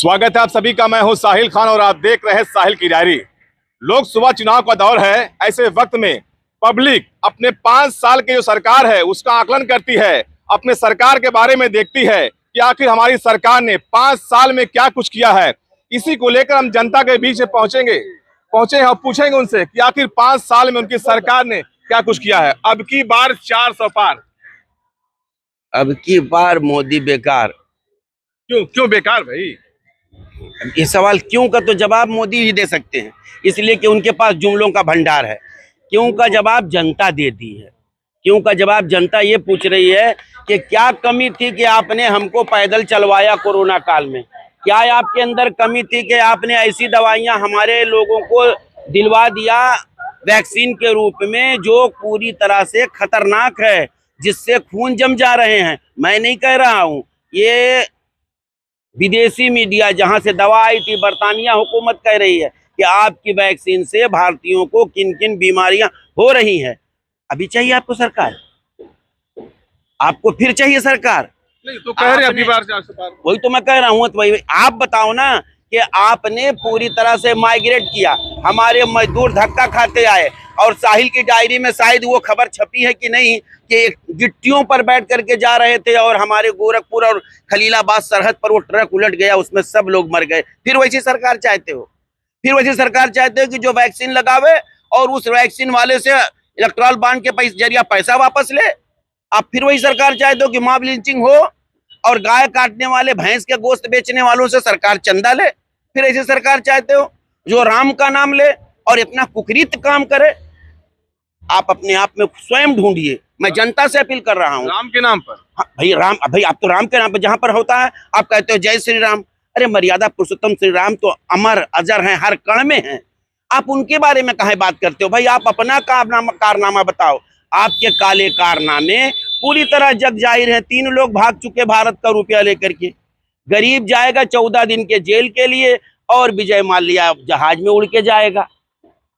स्वागत है आप सभी का। मैं हूं साहिल खान और आप देख रहे हैं साहिल की डायरी। लोकसभा चुनाव का दौर है। ऐसे वक्त में पब्लिक अपने 5 साल की जो सरकार है उसका आकलन करती है, अपने सरकार के बारे में देखती है कि आखिर हमारी सरकार ने 5 साल में क्या कुछ किया है। इसी को लेकर हम जनता के बीच में पहुंचे हैं और पूछेंगे उनसे कि आखिर 5 साल में उनकी सरकार ने क्या कुछ किया है। अब की बार 400 पार। अब की बार मोदी बेकार। क्यों बेकार भाई? इस सवाल क्यों का तो जवाब मोदी ही दे सकते हैं, इसलिए कि उनके पास जुमलों का भंडार है। क्यों का जवाब जनता देती है। क्यों का जवाब जनता ये पूछ रही है कि क्या कमी थी कि आपने हमको पैदल चलवाया कोरोना काल में। क्या आपके अंदर कमी थी कि आपने ऐसी दवाइयां हमारे लोगों को दिलवा दिया वैक्सीन के रूप में जो पूरी तरह से खतरनाक है, जिससे खून जम जा रहे हैं। मैं नहीं कह रहा हूं, ये विदेशी मीडिया जहां से दवा आई थी, बरतानिया हुकूमत कह रही है कि आपकी वैक्सीन से भारतीयों को किन किन बीमारियां हो रही हैं। अभी चाहिए आपको सरकार? आपको फिर चाहिए सरकार? नहीं तो कह रहे अभी बार 400 पार। वही तो मैं कह रहा हूँ। तो भाई आप बताओ ना कि आपने पूरी तरह से माइग्रेट किया, हमारे मजदूर धक्का खाते आए। और साहिल की डायरी में शायद वो खबर छपी है कि नहीं कि गिट्टियों पर बैठ करके जा रहे थे और हमारे गोरखपुर और खलीलाबाद सरहद पर वो ट्रक उलट गया, उसमें सब लोग मर गए। फिर वैसी सरकार चाहते हो? फिर वैसी सरकार चाहते हो कि जो वैक्सीन लगावे और उस वैक्सीन वाले से इलेक्ट्रॉल बॉन्ड के जरिए पैसा वापस ले? आप फिर वही सरकार चाहते हो कि मॉब लिंचिंग हो और गाय काटने वाले, भैंस के गोश्त बेचने वालों से सरकार चंदा ले? फिर ऐसी सरकार चाहते हो जो राम का नाम ले और इतना कुकृत काम करे? आप अपने आप में स्वयं ढूंढिए। मैं जनता से अपील कर रहा हूँ। राम के नाम पर? हाँ, भाई आप तो राम के नाम पर जहां पर होता है आप कहते हो जय श्री राम। अरे मर्यादा पुरुषोत्तम श्री राम तो अमर अजर हैं, हर कण में हैं। आप उनके बारे में काहे बात करते हो? भाई आप अपना कारनामा बताओ। आपके काले कारनामे पूरी तरह जग जाहिर है। 3 लोग भाग चुके भारत का रुपया लेकर के। गरीब जाएगा 14 दिन के जेल के लिए और विजय माल्या जहाज में उड़ के जाएगा।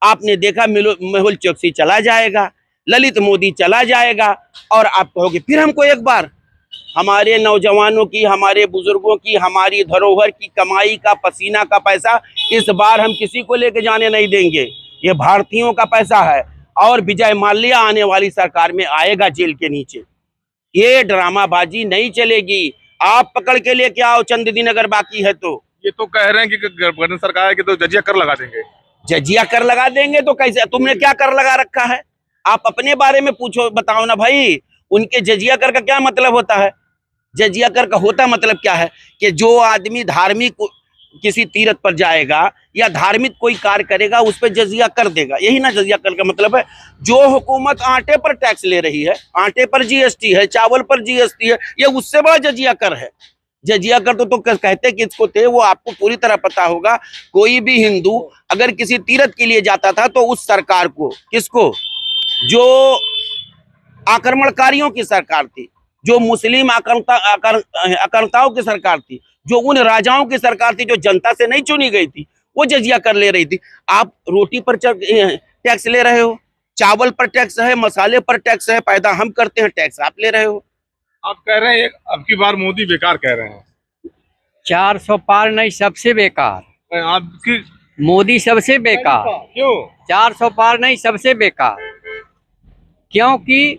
आपने देखा मेहुल चोकसी चला जाएगा, ललित मोदी चला जाएगा और आप कहोगे फिर हमको एक बार। हमारे नौजवानों की, हमारे बुजुर्गों की, हमारी धरोहर की कमाई का, पसीना का पैसा इस बार हम किसी को लेके जाने नहीं देंगे। ये भारतीयों का पैसा है और विजय माल्या आने वाली सरकार में आएगा जेल के नीचे। ये ड्रामाबाजी नहीं चलेगी। आप पकड़ के लेके आओ चंद दिन अगर बाकी है तो। ये तो कह रहे हैं कि गठबंधन सरकार है कि तो जजिया कर लगा देंगे। जजिया कर लगा देंगे तो कैसे? तुमने क्या कर लगा रखा है? आप अपने बारे में पूछो, बताओ ना भाई। उनके जजिया कर का क्या मतलब होता है? जजिया कर का होता मतलब क्या है कि जो आदमी धार्मिक किसी तीर्थ पर जाएगा या धार्मिक कोई कार्य करेगा उस पर जजिया कर देगा। यही ना जजिया कर का मतलब है। जो हुकूमत आटे पर टैक्स ले रही है, आटे पर जीएसटी है, चावल पर जीएसटी है, ये उससे बड़ा जजिया कर है। जजिया कर तो कहते किसको थे वो आपको पूरी तरह पता होगा। कोई भी हिंदू अगर किसी तीर्थ के लिए जाता था तो उस सरकार को, किसको? जो आक्रमणकारियों की सरकार थी, जो मुस्लिम आक्रांताओं की सरकार थी, जो उन राजाओं की सरकार थी जो जनता से नहीं चुनी गई थी, वो जजिया कर ले रही थी। आप रोटी पर टैक्स ले रहे हो, चावल पर टैक्स है, मसाले पर टैक्स है, पैदा हम करते हैं, टैक्स आप ले रहे हो। आप कह रहे हैं अब की बार मोदी बेकार कह रहे हैं। 400 पार नहीं, सबसे बेकार। आपकी मोदी सबसे बेकार। क्यों? 400 पार नहीं, सबसे बेकार। क्योंकि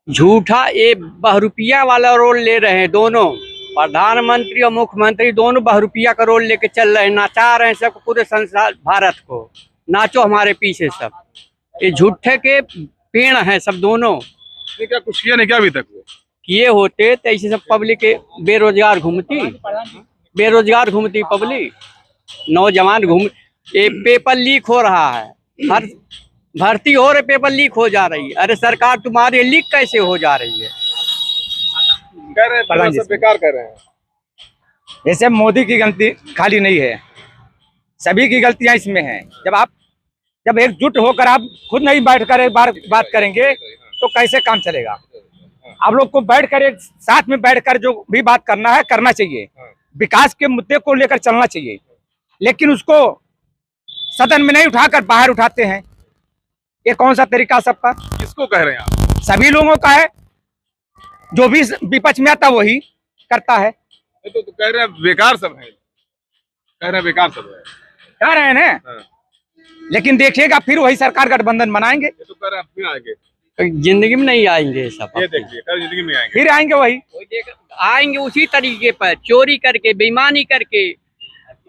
झूठा ये बहुरुपिया वाला रोल ले रहे हैं दोनों। प्रधानमंत्री और मुख्यमंत्री दोनों बहुरुपिया का रोल लेके चल रहे हैं, नाचा रहे हैं सब पूरे संसार भारत को। नाचो हमारे पीछे सब। ये झूठे के पेड़ हैं सब दोनों। क्या कुछ किया नहीं क्या अभी तक? वो किए होते तो ऐसे सब पब्लिक बेरोजगार घूमती पब्लिक, नौजवान ये पेपर लीक हो रहा है, हर भर्ती हो रही पेपर लीक हो जा रही है। अरे सरकार तुम्हारी लीक कैसे हो जा रही है? कह रहे हैं सब बेकार कह रहे हैं। जैसे मोदी की गलती खाली नहीं है, सभी की गलतियां इसमें हैं। जब एकजुट होकर आप खुद नहीं बैठकर एक बार बात करेंगे तो कैसे काम चलेगा? आप लोग को बैठकर एक साथ में बैठकर जो भी बात करना है करना चाहिए। विकास के मुद्दे को लेकर चलना चाहिए, लेकिन उसको सदन में नहीं उठाकर बाहर उठाते हैं। ये कौन सा तरीका सबका? किसको कह रहे हैं आप? सभी लोगों का है। जो भी विपक्ष में आता वही करता है। तो कह रहे हैं बेकार सब है, कह रहे हैं बेकार सब है। कह रहे हैं ना, हाँ। लेकिन देखिएगा फिर वही सरकार गठबंधन बनाएंगे, ये तो कह रहे हैं फिर आएंगे, जिंदगी में नहीं आएंगे ये सब। ये देखिए कल जिंदगी में आएंगे। फिर आएंगे वही आएंगे उसी तरीके पर, चोरी करके, बेईमानी करके,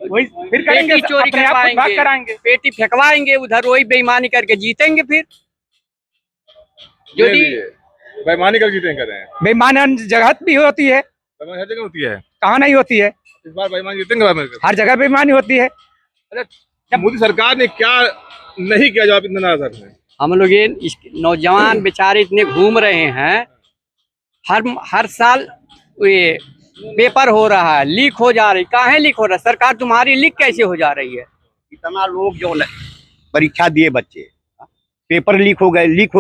वही फिर करेंगे, पेटी चोरी अपने आप को भाग करवाएंगे, कराएंगे। पेटी फेंकवाएंगे उधर, वही बेईमानी करके जीतेंगे फिर। ले लीजिए, बेईमानी कर जीते कह रहे हैं। बेईमान जगह भी होती है, बेईमानी हर जगह होती है, कहाँ नहीं होती है, इस बार बेईमानी जीतेंगे। हर जगह बेईमानी होती है। मोदी सरकार ने क्या नहीं किया जो आप इतना नाराज हैं? हम लोग ये नौजवान बेचारे इतने घूम रहे हैं, हर साल ये पेपर हो रहा है, लीक हो जा रही, काहे लीक हो रहा है? सरकार तुम्हारी लीक कैसे हो जा रही है? इतना लोग जो परीक्षा दिए बच्चे, पेपर लीक हो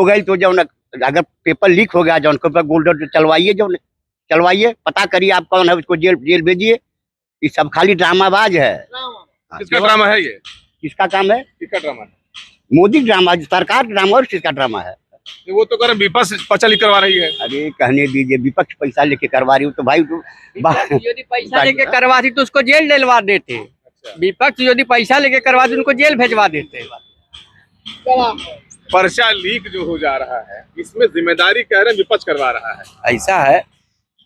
गए तो जो अगर पेपर लीक हो गया जो उनके ऊपर गोल्डन चलवाइए, पता करिए आप कौन है, उसको जेल भेजिए। ये सब खाली ड्रामाबाज है। किसका ड्रामा है ये? किसका काम है? किसका ड्रामा है? मोदी ड्रामा, सरकार ड्रामा, और किसका ड्रामा है? वो तो कह रहे हैं विपक्ष पर्चा लीक करवा रही है। अरे कहने दीजिए, विपक्ष पैसा लेके करवा रही हो तो भाई यदि पैसा लेके करवाती तो उसको जेल डलवा देते। विपक्ष यदि पैसा लेके करवाती उनको जेल भेजवा देते। पर्चा लीक जो हो जा रहा है, इसमें जिम्मेदारी कह रहे हैं विपक्ष करवा रहा है। ऐसा है,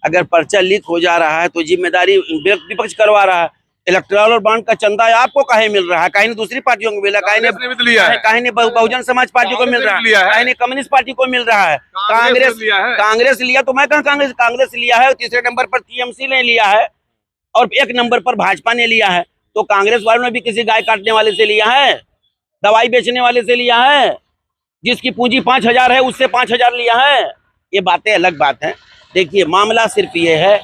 अगर पर्चा लीक हो जा रहा है तो जिम्मेदारी विपक्ष करवा रहा है। इलेक्टोरल बॉन्ड का चंदा आपको काहे मिल रहा है? काहे ने दूसरी पार्टियों को मिला, काहे ने बहुजन समाज पार्टी को मिल रहा है, काहे ने कम्युनिस्ट पार्टी को मिल रहा है। कांग्रेस लिया तो मैं कहा कांग्रेस लिया है, तीसरे नंबर पर टीएमसी ने लिया है और एक नंबर पर भाजपा ने लिया है। तो कांग्रेस वालों ने भी किसी गाय काटने वाले से लिया है, दवाई बेचने वाले से लिया है, जिसकी पूंजी 5,000 है उससे 5,000 लिया है। ये बातें अलग बात है। देखिए मामला सिर्फ ये है,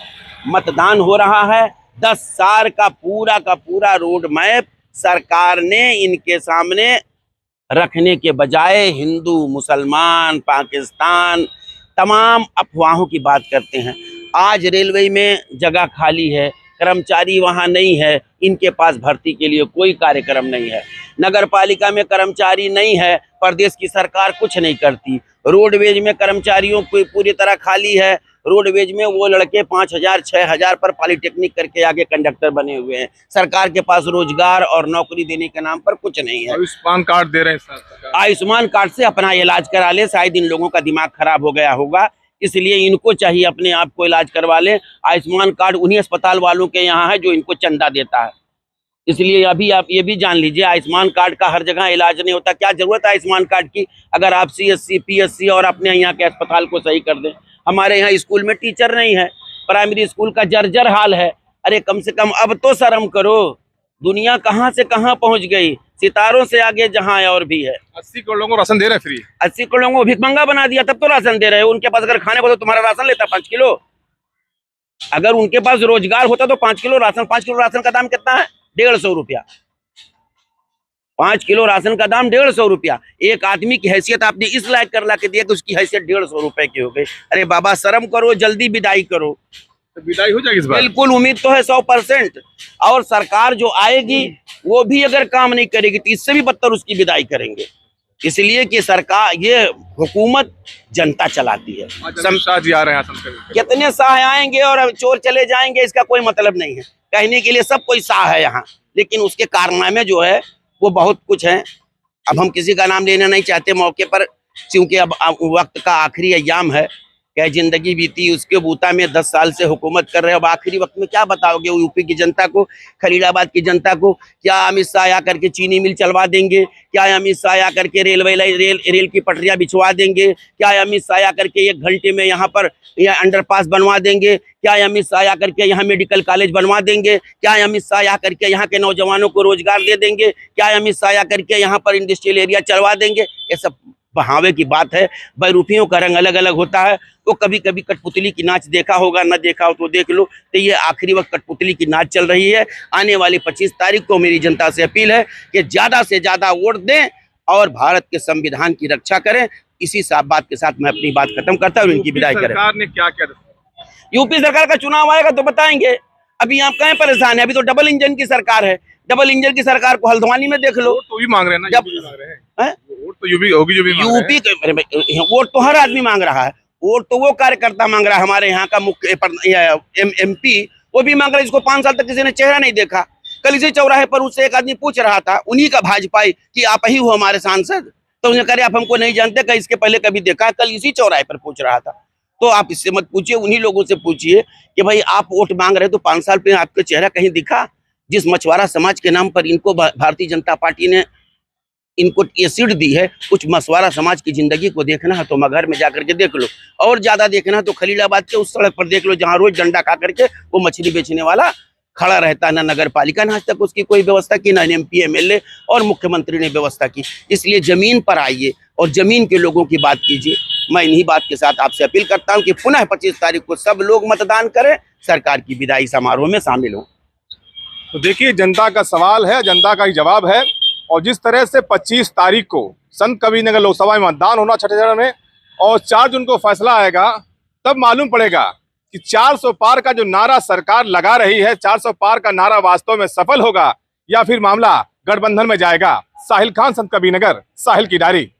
मतदान हो रहा है, 10 साल का पूरा रोड मैप सरकार ने इनके सामने रखने के बजाय हिंदू, मुसलमान, पाकिस्तान, तमाम अफवाहों की बात करते हैं। आज रेलवे में जगह खाली है, कर्मचारी वहां नहीं है, इनके पास भर्ती के लिए कोई कार्यक्रम नहीं है। नगर पालिका में कर्मचारी नहीं है, प्रदेश की सरकार कुछ नहीं करती। रोडवेज में कर्मचारियों को पूरी तरह खाली है, रोडवेज में वो लड़के 5,000 6,000 पर पॉलिटेक्निक करके आगे कंडक्टर बने हुए हैं। सरकार के पास रोजगार और नौकरी देने के नाम पर कुछ नहीं है। आयुष्मान कार्ड दे रहे हैं, आयुष्मान कार्ड से अपना इलाज करा ले, शायद इन लोगों का दिमाग खराब हो गया होगा, इसलिए इनको चाहिए अपने आप को इलाज करवा ले। आयुष्मान कार्ड उन्हीं अस्पताल वालों के यहाँ है जो इनको चंदा देता है। इसलिए अभी आप ये भी जान लीजिए, आयुष्मान कार्ड का हर जगह इलाज नहीं होता। क्या जरूरत है आयुष्मान कार्ड की, अगर आप CSC PSC और अपने यहाँ के अस्पताल को सही कर दें। हमारे यहाँ स्कूल में टीचर नहीं है, प्राइमरी स्कूल का जर्जर हाल है। अरे कम से कम अब तो शर्म करो, दुनिया कहाँ से कहाँ पहुँच गई, सितारों से आगे जहाँ और भी है। 80 करोड़ लोगों को राशन दे रहे हैं फ्री। 80 करोड़ लोगों को भिखमंगा बना दिया, तब तो राशन दे रहे हो। उनके पास अगर खाने को तो तुम्हारा राशन लेता 5 किलो। अगर उनके पास रोजगार होता तो 5 किलो राशन, 5 किलो राशन का दाम कितना है? 150 रुपया। 5 किलो राशन का दाम 150 रुपया। एक आदमी की हैसियत आपने इस लायक कर ला के दिया कि उसकी हैसियत 150 रुपए की हो गई। अरे बाबा शर्म करो, जल्दी विदाई करो। तो विदाई हो जाएगी इस बार? बिल्कुल, उम्मीद तो है 100%। और सरकार जो आएगी वो भी अगर काम नहीं करेगी तो इससे भी बदतर उसकी विदाई करेंगे। इसलिए कि सरकार, ये हुकूमत जनता चलाती है। शाह जी आ रहे हैं, कितने शाह आएंगे और चोर चले जाएंगे, इसका कोई मतलब नहीं है। कहने के लिए सब कोई शाह है यहाँ, लेकिन उसके कारनामे जो है वो बहुत कुछ है। अब हम किसी का नाम लेना नहीं चाहते मौके पर, क्योंकि अब वक्त का आखिरी अय्याम है। क्या जिंदगी बीती उसके बूता में 10 साल से हुकूमत कर रहे हो। अब आखिरी वक्त में क्या बताओगे यूपी की जनता को, खलीलाबाद की जनता को? क्या अमित शाह आकर के चीनी मिल चलवा देंगे? क्या अमित शाह आकर के रेल की पटरियां बिछवा देंगे? क्या अमित शाह आकर के 1 घंटे में यहाँ पर अंडरपास बनवा देंगे? क्या अमित शाह आकर के यहाँ मेडिकल कॉलेज बनवा देंगे? क्या अमित शाह आकर के यहाँ के नौजवानों को रोजगार दे देंगे? क्या अमित शाह आकर के यहाँ पर इंडस्ट्रियल एरिया चलवा देंगे? ये सब बहावे की बात है। बहरूपियों का रंग अलग अलग होता है। वो कभी कभी कठपुतली की नाच देखा होगा, ना देखा हो तो देख लो। तो ये आखिरी वक्त कठपुतली की नाच चल रही है। आने वाली 25 तारीख को मेरी जनता से अपील है कि ज्यादा से ज्यादा वोट दें और भारत के संविधान की रक्षा करें। इसी बात के साथ मैं अपनी बात खत्म करता हूँ, इनकी विदाई करें। सरकार ने क्या क्या? यूपी सरकार का चुनाव आएगा तो बताएंगे। अभी आप कहें परेशान है, अभी तो डबल इंजन की सरकार है। डबल इंजन की सरकार को हल्द्वानी में देख लो। तो भी मांग रहे हैं ना, जब वोट तो यूपी होगी जो भी यूपी वोट तो हर आदमी मांग रहा है। वोट तो वो कार्यकर्ता मांग रहा है। हमारे यहाँ का मुख्य MP वो वो भी मांग रहे, इसको 5 साल तक किसी ने चेहरा नहीं देखा। कल इसी चौराहे पर उससे एक आदमी पूछ रहा था, उन्हीं का भाजपाई, कि आप ही हो हमारे सांसद? तो उसने कहा आप हमको नहीं जानते, कहीं इसके पहले कभी देखा? कल इसी चौराहे पर पूछ रहा था। तो आप इससे मत पूछिए, उन्हीं लोगों से पूछिए कि भाई आप वोट मांग रहे तो 5 साल पे आपका चेहरा कहीं दिखा? जिस मछुआरा समाज के नाम पर इनको भारतीय जनता पार्टी ने इनको ये सीट दी है, कुछ मछुआरा समाज की जिंदगी को देखना है तो मगहर में जाकर के देख लो, और ज्यादा देखना है तो खलीलाबाद के उस सड़क पर देख लो जहां रोज डंडा खा करके वो मछली बेचने वाला खड़ा रहता है। ना नगर पालिका ने आज तक उसकी कोई व्यवस्था की, ना एमपी एमएलए और मुख्यमंत्री ने व्यवस्था की। इसलिए जमीन पर आइए और जमीन के लोगों की बात कीजिए। मैं इन्हीं बात के साथ आपसे अपील करता हूं कि पुनः 25 तारीख को सब लोग मतदान करें, सरकार की विदाई समारोह में शामिल हों। तो देखिए, जनता का सवाल है, जनता का ही जवाब है। और जिस तरह से 25 तारीख को संत कबीरनगर लोकसभा में मतदान होना छठे चरण में, और 4 जून को फैसला आएगा, तब मालूम पड़ेगा कि 400 पार का जो नारा सरकार लगा रही है, 400 पार का नारा वास्तव में सफल होगा या फिर मामला गठबंधन में जाएगा। साहिल खान, संत कबीरनगर, साहिल की डायरी।